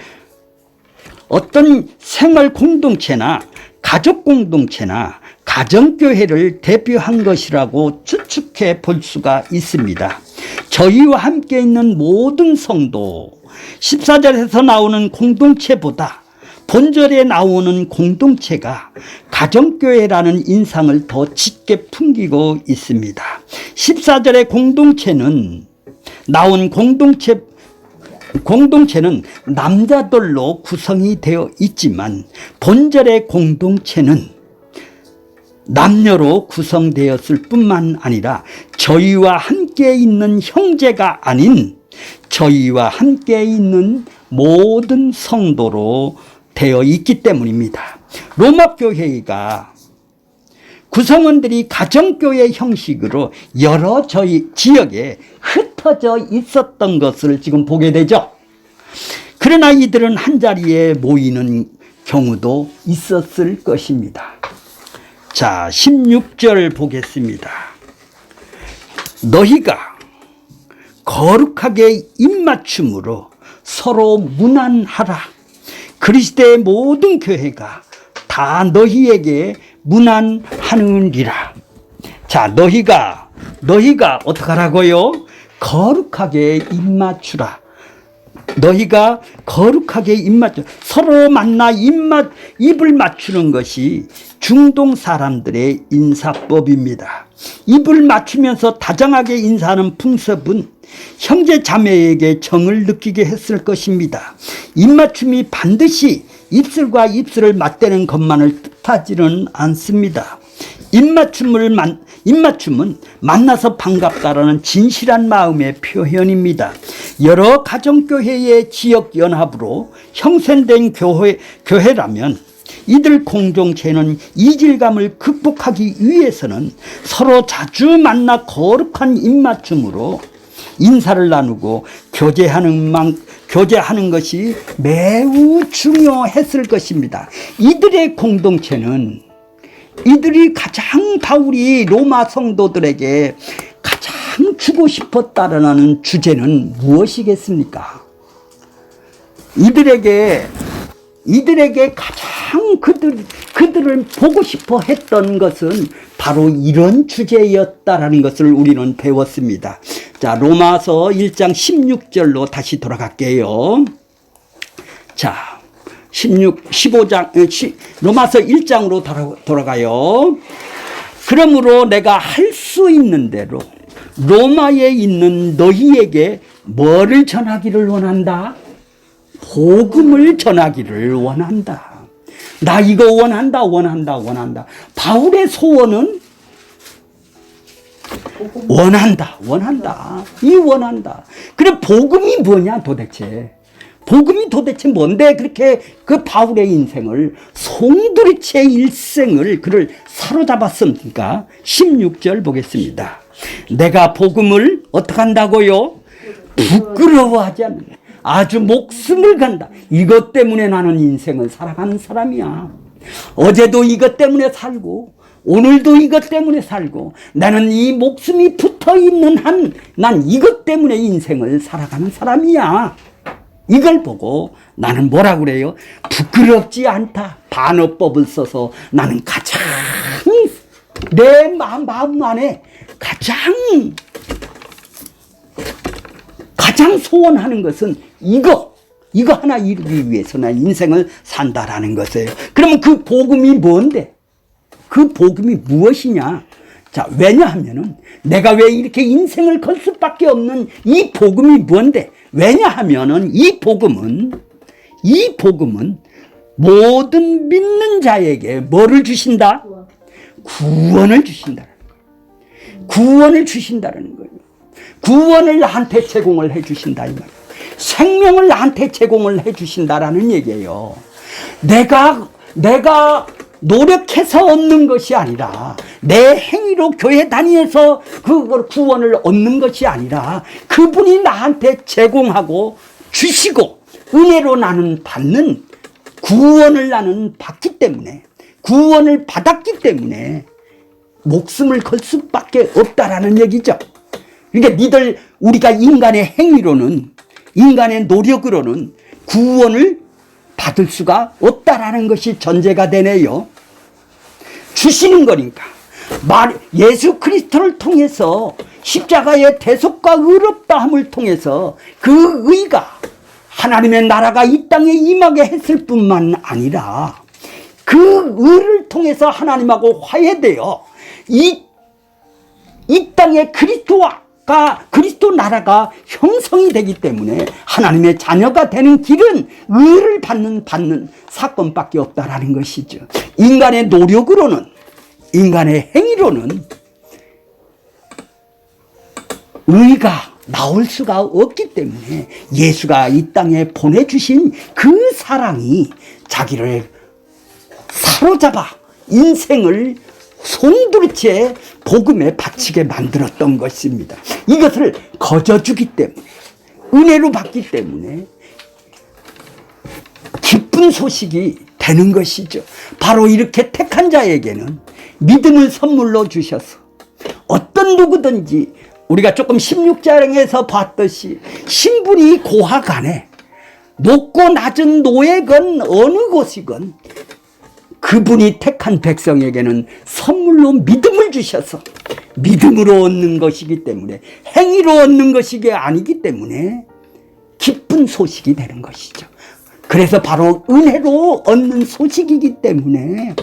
A: 공동체나 가족 공동체나 가정교회를 대표한 것이라고 추측해 볼 수가 있습니다. 저희와 함께 있는 모든 성도, 14절에서 나오는 공동체보다 본절에 나오는 공동체가 가정교회라는 인상을 더 짙게 풍기고 있습니다. 14절의 공동체는 나온 공동체는 남자들로 구성이 되어 있지만 본절의 공동체는 남녀로 구성되었을 뿐만 아니라 저희와 함께 있는 형제가 아닌 저희와 함께 있는 모든 성도로 되어 있기 때문입니다. 로마 교회가 구성원들이 가정교회 형식으로 여러 저희 지역에 흩어져 있었던 것을 지금 보게 되죠. 그러나 이들은 한자리에 모이는 경우도 있었을 것입니다. 자, 16절 보겠습니다. 너희가 거룩하게 입맞춤으로 서로 문안하라. 그리스도의 모든 교회가 다 너희에게 문안하느니라. 자, 너희가 어떡하라고요? 거룩하게 입맞추라. 너희가 거룩하게 입맞추, 서로 만나 입을 맞추는 것이 중동 사람들의 인사법입니다. 입을 맞추면서 다정하게 인사하는 풍습은 형제 자매에게 정을 느끼게 했을 것입니다. 입맞춤이 반드시 입술과 입술을 맞대는 것만을 뜻하지는 않습니다. 입맞춤은 만나서 반갑다라는 진실한 마음의 표현입니다. 여러 가정교회의 지역연합으로 형성된 교회라면 이들 공동체는 이질감을 극복하기 위해서는 서로 자주 만나 거룩한 입맞춤으로 인사를 나누고 교제하는 것이 매우 중요했을 것입니다. 이들의 공동체는 이들이 바울이 로마 성도들에게 가장 주고 싶었다라는 주제는 무엇이겠습니까? 이들에게 가장 그들을 보고 싶어 했던 것은 바로 이런 주제였다라는 것을 우리는 배웠습니다. 자, 로마서 1장 16절로 다시 돌아갈게요. 자, 로마서 1장으로 돌아가요. 그러므로 내가 할 수 있는 대로 로마에 있는 너희에게 뭐를 전하기를 원한다? 복음을 전하기를 원한다. 나 이거 원한다. 바울의 소원은 원한다. 그래, 복음이 뭐냐 도대체? 복음이 도대체 뭔데 그렇게 그 바울의 인생을, 송두리째 일생을 그를 사로잡았습니까? 16절 보겠습니다. 내가 복음을 어떻게 한다고요? 부끄러워하지 않는, 아주 목숨을 간다. 이것 때문에 나는 인생을 살아가는 사람이야. 어제도 이것 때문에 살고 오늘도 이것 때문에 살고, 나는 이 목숨이 붙어있는 한 난 이것 때문에 인생을 살아가는 사람이야. 이걸 보고 나는 뭐라 그래요? 부끄럽지 않다. 반어법을 써서 나는 가장 내 마음 안에 가장 소원하는 것은 이거 하나 이루기 위해서 난 인생을 산다라는 것이에요. 그러면 그 복음이 뭔데? 그 복음이 무엇이냐? 자, 왜냐하면은 내가 왜 이렇게 인생을 걸 수밖에 없는 이 복음이 뭔데? 왜냐하면은 이 복음은 모든 믿는 자에게 뭐를 주신다? 구원을 주신다는 거예요. 구원을 주신다는 거예요. 구원을 나한테 제공을 해 주신다 이 말이에요. 생명을 나한테 제공을 해 주신다라는 얘기예요. 내가 노력해서 얻는 것이 아니라 내 행위로 교회 다니면서 그 구원을 얻는 것이 아니라 그분이 나한테 제공하고 주시고 은혜로 나는 받는 구원을 나는 받기 때문에 구원을 받았기 때문에 목숨을 걸 수밖에 없다라는 얘기죠. 그러니까 우리가 인간의 행위로는 인간의 노력으로는 구원을 받을 수가 없다라는 것이 전제가 되네요. 주시는 거니까 예수 그리스도를 통해서 십자가의 대속과 의롭다함을 통해서 그 의가 하나님의 나라가 이 땅에 임하게 했을 뿐만 아니라 그 의를 통해서 하나님하고 화해되어 이 땅에 그리스도 나라가 형성이 되기 때문에 하나님의 자녀가 되는 길은 의를 받는 사건밖에 없다라는 것이죠. 인간의 노력으로는 인간의 행위로는 의가 나올 수가 없기 때문에 예수가 이 땅에 보내주신 그 사랑이 자기를 사로잡아 인생을 송두리째 복음에 바치게 만들었던 것입니다. 이것을 거저주기 때문에 은혜로 받기 때문에 기쁜 소식이 되는 것이죠. 바로 이렇게 택한 자에게는 믿음을 선물로 주셔서 어떤 누구든지 우리가 조금 16장에서 봤듯이 신분이 고하간에 높고 낮은 노예건 어느 곳이건 그분이 택한 백성에게는 선물로 믿음을 주셔서 믿음으로 얻는 것이기 때문에 행위로 얻는 것이 아니기 때문에 기쁜 소식이 되는 것이죠. 그래서 바로 은혜로 얻는 소식이기 때문에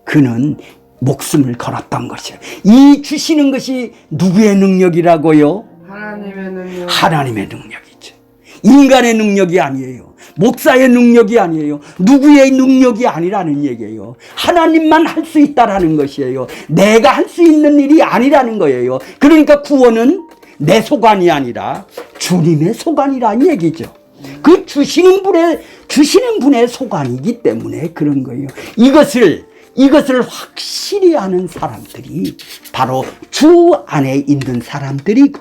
A: 그는 목숨을 걸었던 것이에요. 이 주시는 것이 누구의 능력이라고요?
B: 하나님의 능력.
A: 하나님의 능력이죠. 인간의 능력이 아니에요. 목사의 능력이 아니에요. 누구의 능력이 아니라는 얘기예요. 하나님만 할 수 있다라는 것이에요. 내가 할 수 있는 일이 아니라는 거예요. 그러니까 구원은 내 소관이 아니라 주님의 소관이라는 얘기죠. 그 주시는 분의 소관이기 때문에 그런 거예요. 이것을 확실히 아는 사람들이 바로 주 안에 있는 사람들이고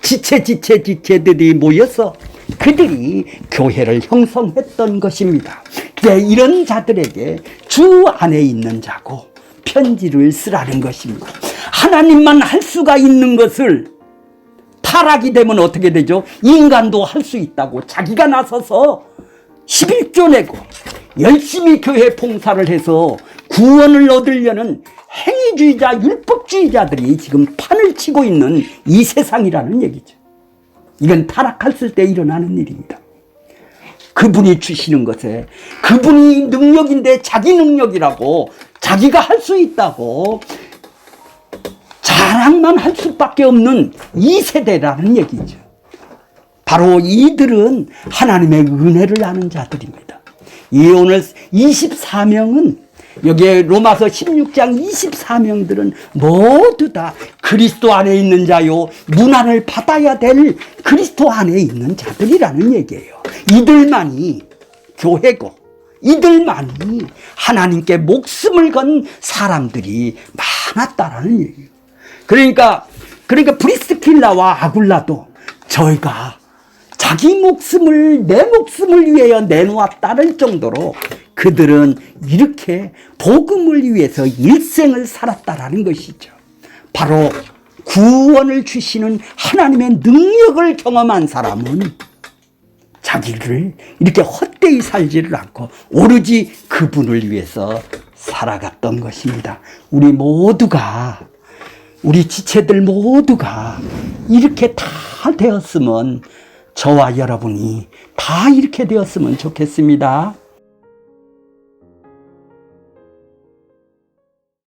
A: 지체들이 모여서 그들이 교회를 형성했던 것입니다. 이런 자들에게 주 안에 있는 자고 편지를 쓰라는 것입니다. 하나님만 할 수가 있는 것을 타락이 되면 어떻게 되죠? 인간도 할 수 있다고 자기가 나서서 11조 내고 열심히 교회 봉사를 해서 구원을 얻으려는 행위주의자, 율법주의자들이 지금 판을 치고 있는 이 세상이라는 얘기죠. 이건 타락했을 때 일어나는 일입니다. 그분이 주시는 것에 그분이 능력인데 자기 능력이라고 자기가 할 수 있다고 자랑만 할 수밖에 없는 이 세대라는 얘기죠. 바로 이들은 하나님의 은혜를 아는 자들입니다. 이 오늘 24명은 여기에 로마서 16장 24명들은 모두 다 그리스도 안에 있는 자요 문안을 받아야 될 그리스도 안에 있는 자들이라는 얘기예요. 이들만이 교회고 이들만이 하나님께 목숨을 건 사람들이 많았다라는 얘기예요. 그러니까 브리스킬라와 아굴라도 저희가 자기 목숨을 내 목숨을 위하여 내놓았다는 정도로 그들은 이렇게 복음을 위해서 일생을 살았다라는 것이죠. 바로 구원을 주시는 하나님의 능력을 경험한 사람은 자기를 이렇게 헛되이 살지를 않고 오로지 그분을 위해서 살아갔던 것입니다. 우리 지체들 모두가 이렇게 다 되었으면 저와 여러분이 다 이렇게 되었으면 좋겠습니다.